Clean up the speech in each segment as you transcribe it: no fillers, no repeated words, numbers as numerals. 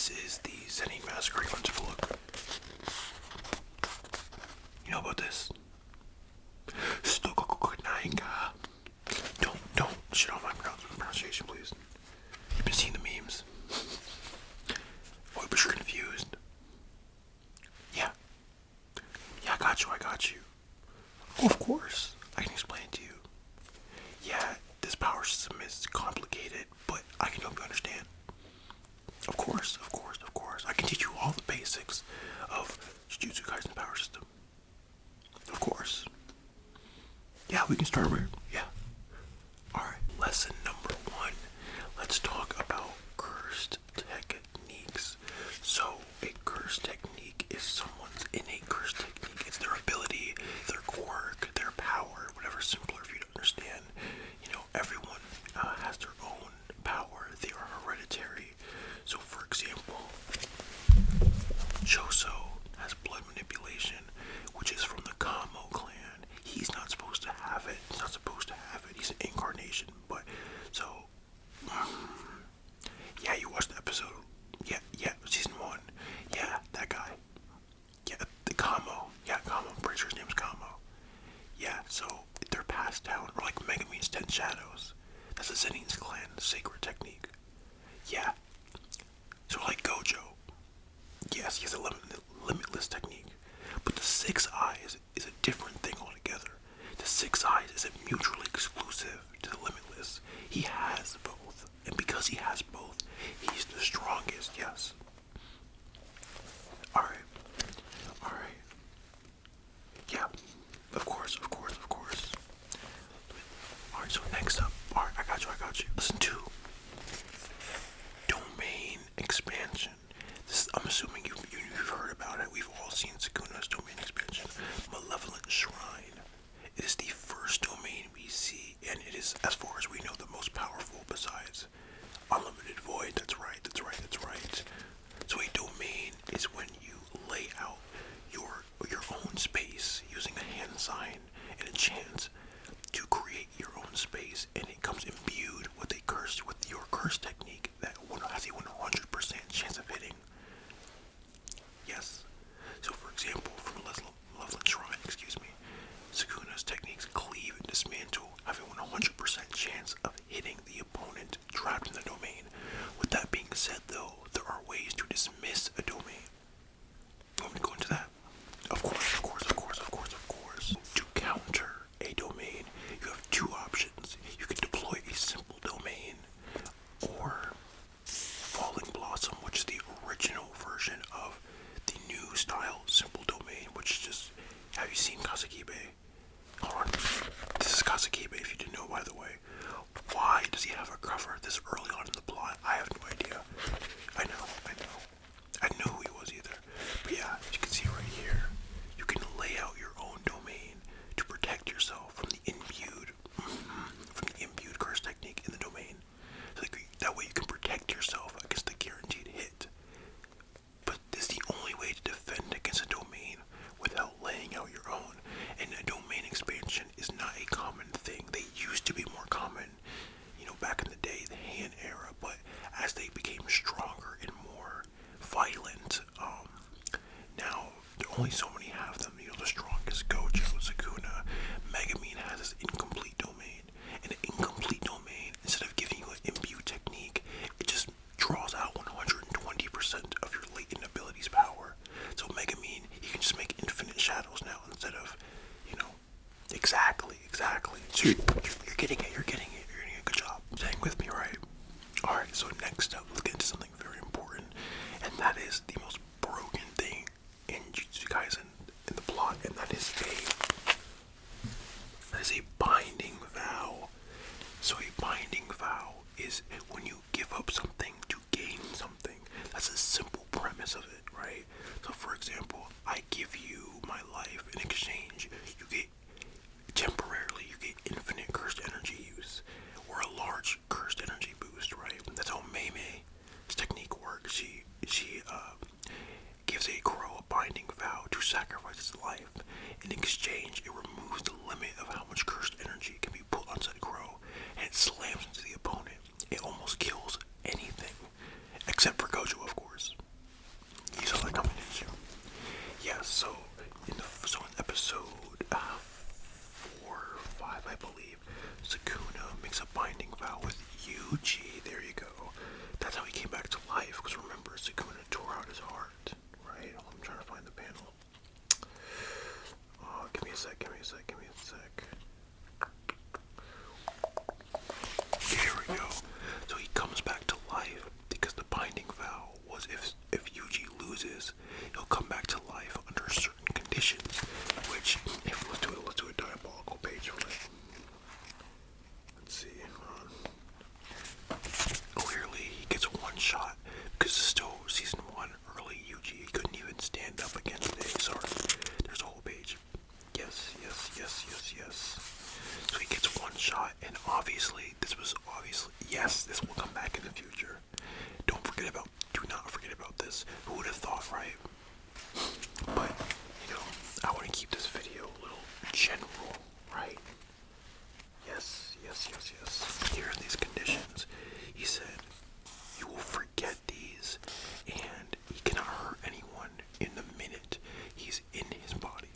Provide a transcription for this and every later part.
This is the Zenny Massacre. Let's take a look. You know about this? Don't shit on my pronunciation, please. You've been seeing the memes. Oh, but you're confused. Yeah, I got you. Oh, of course, I can explain it to you. Yeah, this power system is complicated, but I can help you understand. Of course. I can teach you all the basics of Jujutsu Kaisen power system. Of course. Yeah, we can start with, yeah. Alright, lesson number 1. Let's talk about cursed techniques. So, a cursed technique is someone's innate cursed technique. It's their ability, their quirk, their power, whatever simpler for you to understand. You know, everyone has their own power. They are hereditary. So, for example, Choso has blood manipulation, which is from the Kamo clan. He's not supposed to have it. He's an incarnation. But, so, yeah, you watched the episode. Yeah, season 1. Yeah, that guy. Yeah, the Kamo. Yeah, Kamo. I'm pretty sure his name's Kamo. Yeah, so they're passed down, or like Megumin's 10 Shadows. That's the Zenin's clan sacred technique. Yeah. So like Gojo. Yes, he has a limitless technique. But the 6 Eyes is a different thing altogether. The 6 Eyes is mutually exclusive to the limitless. He has both. And because he has both, he's the strongest, yes. Alright. Yeah, of course. Alright, so next up. Alright, I got you. Listen to domain expansion. I'm assuming you've heard about it. We've all seen Sukuna's domain expansion. Malevolent Shrine. It is the first domain we see, and it is, as far as we know, the most powerful besides Unlimited Void. That's right. So a domain is when you lay out your own space using a hand sign and a chance to create your own space, and it comes imbued with your curse technique that has a 100% chance of hitting. Yes. So, for example, from Malevolent Shrine, Sukuna's techniques cleave and dismantle have a 100% chance of hitting the opponent trapped in the domain. With that being said, though, there are ways to dismiss a domain. You want me to go into that? Of course. To counter a domain, you have 2 options. You can deploy a simple domain, or Falling Blossom, which is the original version of the new style simple domain, which is just, have you seen Kasakibe? Hold on. This is Kasakibe, if you didn't know, by the way. Why does he have a cover this early on in the plot? I have no idea. I know. I didn't know who he was either. But yeah, as you can see right here, you can lay out your own domain to protect yourself from the imbued curse technique in the domain. So that way you can protect yourself against the guaranteed hit. But this is the only way to defend against a domain without laying out your own. And a domain expansion is not a common thing. They used to be more common, back in the day, the Han era. But as they became stronger and more violent, now only so many have them. The strongest, Gojo, Sukuna, Megumin has this incomplete domain. And an incomplete domain, instead of giving you an imbue technique, it just draws out 120% of your latent ability's power. So Megumin, he can just make infinite shadows now instead of, exactly. So you're getting it. You're getting a good job. Staying with me, right? Alright, so next up, let's get into something very important, and that is the most broken thing in Jujutsu Kaisen in the plot, and that is a binding vow. So a binding vow is when you give up something to gain something. That's a simple premise of it, right? So for example, I give you my life in exchange. Temporarily you get infinite cursed energy use, or a large cursed energy boost, right? That's how Mei's technique works. She gives a crow a binding vow to sacrifice its life. In exchange, it removes the limit of how much cursed energy can be put on said crow, and it slams into the opponent. It almost kills anything, except for Gojo, of course. Yuji, there you go. That's how he came back to life, because remember, Sukuna tore out his heart, right? I'm trying to find the panel. Oh, give me a sec. Here we go. So he comes back to life because the binding vow was if Yuji loses, he'll come back to life under certain conditions, which, if let's do a diabolical page for it. Let's see. Clearly, he gets one shot because it's still season 1 early Yuji. He couldn't even stand up against it. Sorry, there's a whole page. Yes. So he gets one shot, and obviously, this will come back in the future. Do not forget about this. Who would have thought, right? But, I want to keep this video a little general, right? Yes. Here are these conditions. He said, you will forget these, and he cannot hurt anyone in the minute he's in his body.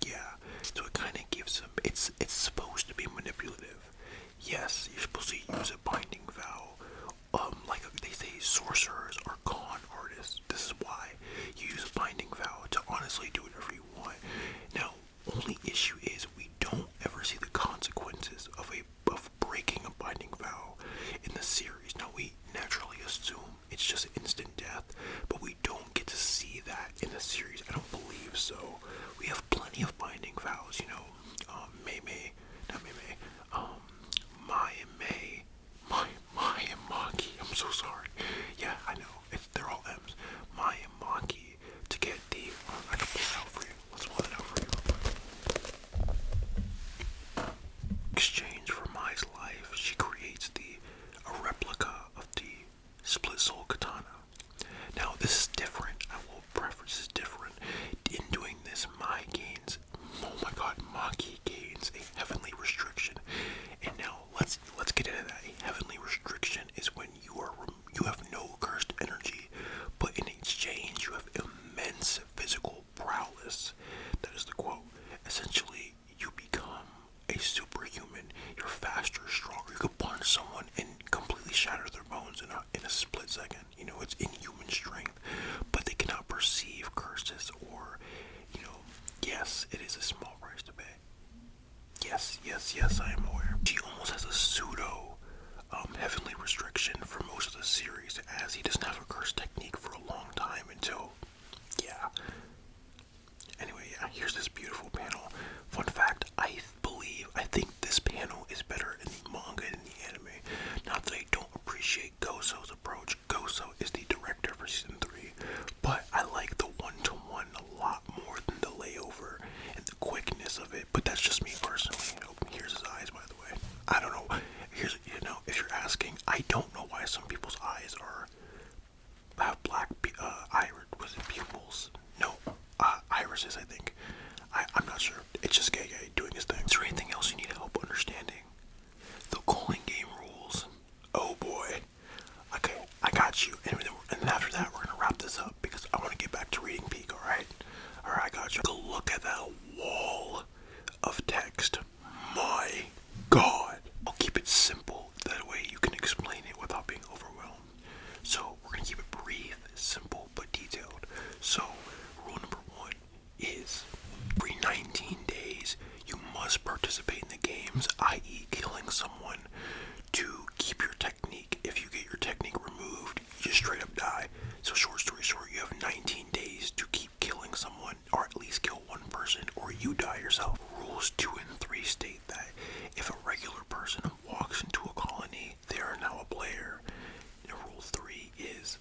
Yeah, so it kind of gives him, it's supposed to be manipulative. Yes, you're supposed to use a binding vow. Like they say, sorcerers are con artists. This is why you use a binding vow to honestly do whatever you want. Now, only issue is we don't ever see the consequences of breaking a binding vow in the series. Now, we naturally assume it's just instant death, but we don't get to see that in the series. I don't believe so. We have plenty of binding vows, Mai and Maki. I'm so sorry. Yeah, I know. They're all M's. Mai and Maki to get the. I can pull it out for you. Let's pull it out for you. Exchange for Mai's life, she creates a replica of the split soul katana. Now, this is different. I will preface this is different. In doing this, Mai gains. Oh my God, Maki gains a heavenly restriction. And now let's get into that. A heavenly restriction is when you have no cursed energy, but in exchange you have immense physical prowess. That is the quote. Essentially, you become a superhuman. You're faster, stronger. You could punch someone and completely shatter their bones in a split second. It's inhuman strength, but they cannot perceive curses or, yes, it is a small price to pay. Yes, I am aware. She almost has a pseudo heavenly restriction for most of the series, as he doesn't have a curse technique for a long time until, yeah. Anyway, yeah, here's this beautiful panel. Fun fact, I think this panel is better in the manga than the anime. Not that I don't appreciate Goso's approach. Goso is the director for season 3, but I like the one-to-one a lot more than the layover and the quickness of it. But that's just me personally. Here's his eyes, by the way. I don't know. If you're asking, I don't know why some people's eyes have black iris. Was it pupils? No, irises. I think. I'm not sure. It's just Gege doing his thing. Is there anything else you need help understanding? The calling game rules. Oh boy. Okay, I got you. And then after that, we're gonna wrap this up because I want to get back to reading Peak. All right, I got you. Look at that wall of text. My God. I'll keep it simple. That way you can explain it without being overwhelmed. So we're gonna keep it brief, simple, but detailed. So rule number 1 is every 19 days you must participate in the games, i.e. killing someone, to keep your technique. If you get your technique removed, you just straight up die. So short story short, you have 19 days to keep killing someone, or at least kill one person, or you die yourself. Rules 2 and 3 state that if a regular person walks into a colony, they are now a player. And rule 3 is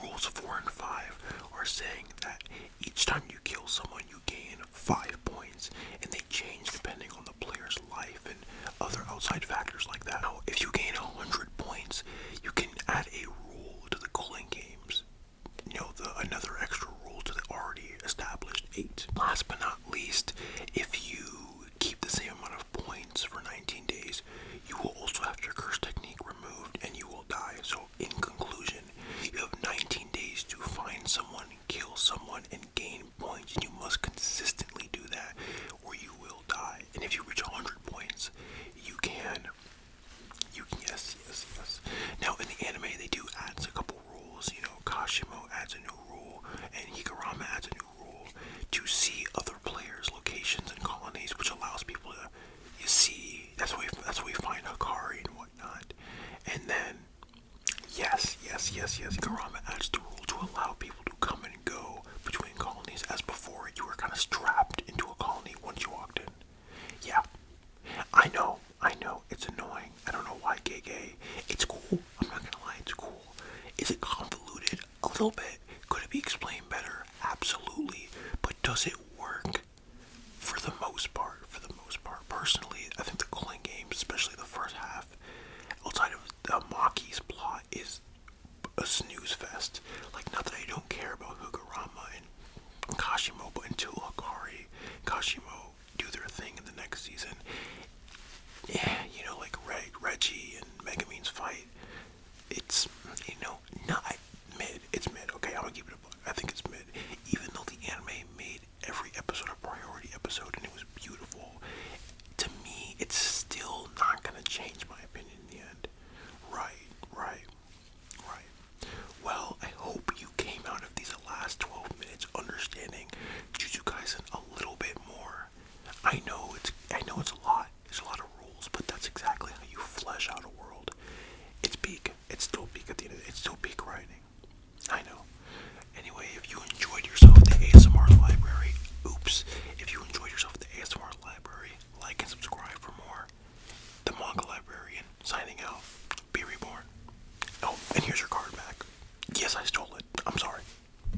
rules 4 and 5 are saying that each time you kill someone, you gain 5 points, and they change depending on the player's life and other outside factors like that. Now, if you gain 100 points, you can add a rule to the calling games. Another extra rule to the already established 8. Last but not least, if you keep the same amount of points for 19 days, you will also have your curse technique removed and you will die. So in conclusion, you have 19 days to find someone, kill someone, and gain points, and you must Yes. Karama adds the rule to allow people to come and go between colonies, as before you were kind of strapped into a colony once you walked in. Yeah, I know, it's annoying. I don't know why gay. It's cool. I'm not gonna lie, it's cool. Is it convoluted? A little bit. Could it be explained better? Absolutely. But does it work? For the most part. Personally, I think the Culling games, especially the first half, outside of Maki's plot, is a snooze.